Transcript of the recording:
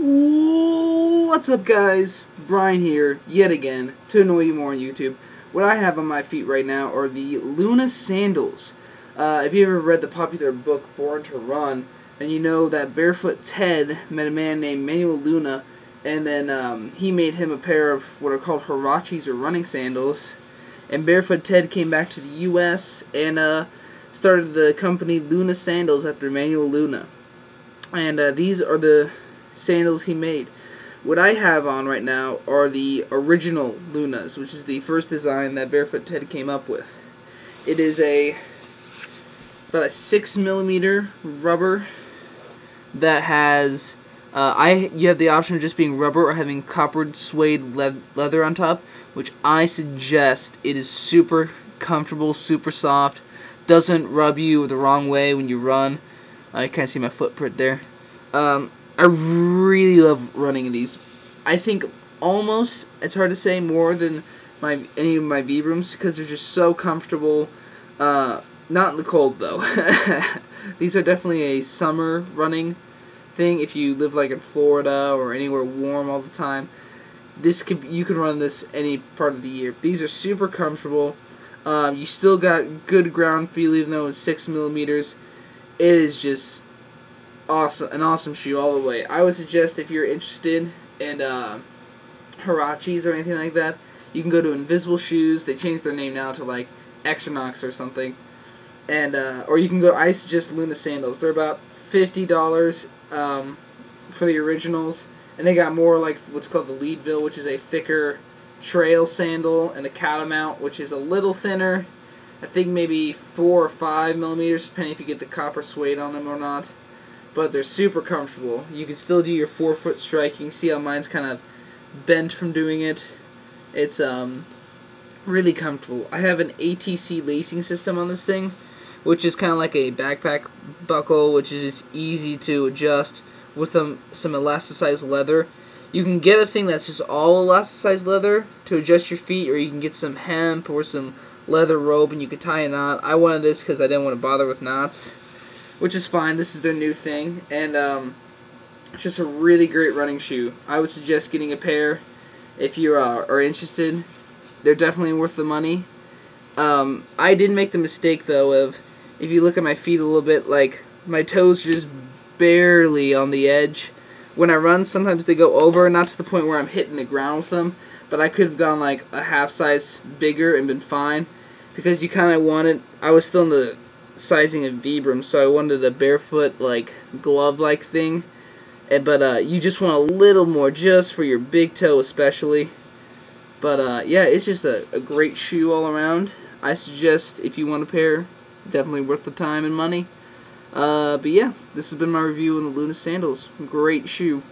What's up, guys? Brian here, yet again, to annoy you more on YouTube. What I have on my feet right now are the Luna sandals. If you ever read the popular book Born to Run, then you know that Barefoot Ted met a man named Manuel Luna, and then he made him a pair of what are called huraches or running sandals. And Barefoot Ted came back to the U.S. and started the company Luna Sandals after Manuel Luna. And these are the sandals he made. What I have on right now are the original Lunas, which is the first design that Barefoot Ted came up with. It is about a 6mm rubber that has you have the option of just being rubber or having coppered suede leather on top, which I suggest. It is super comfortable, super soft, doesn't rub you the wrong way when you run. I can't see my footprint there. I really love running in these. I think almost, it's hard to say, more than any of my Vibrams because they're just so comfortable. Not in the cold though. These are definitely a summer running thing. If you live like in Florida or anywhere warm all the time, you could run this any part of the year. These are super comfortable. You still got good ground feel even though it's 6mm. It is just awesome, an awesome shoe all the way. I would suggest if you're interested in huraches or anything like that, you can go to Invisible Shoes. They changed their name now to like Exernox or something, and or you can go. I suggest Luna sandals. They're about $50 for the originals, and they got more like what's called the Leadville, which is a thicker trail sandal, and the Catamount, which is a little thinner. I think maybe 4 or 5mm, depending if you get the copper suede on them or not. But they're super comfortable. You can still do your forefoot strike. You can see how mine's kind of bent from doing it. It's really comfortable. I have an ATC lacing system on this thing, which is kind of like a backpack buckle, which is just easy to adjust with some elasticized leather. You can get a thing that's just all elasticized leather to adjust your feet, or you can get some hemp or some leather rope and you can tie a knot. I wanted this because I didn't want to bother with knots, which is fine. This is their new thing, and it's just a really great running shoe. I would suggest getting a pair if you are interested. They're definitely worth the money. I did make the mistake, though, of if you look at my feet a little bit, like, my toes are just barely on the edge. When I run, sometimes they go over, not to the point where I'm hitting the ground with them, but I could have gone like a half size bigger and been fine, because you kind of wanted, I was still in the sizing of Vibram, so I wanted a barefoot, like, glove-like thing, but you just want a little more just for your big toe especially. But yeah, it's just a great shoe all around. I suggest if you want a pair, definitely worth the time and money. But yeah, this has been my review on the Luna sandals. Great shoe.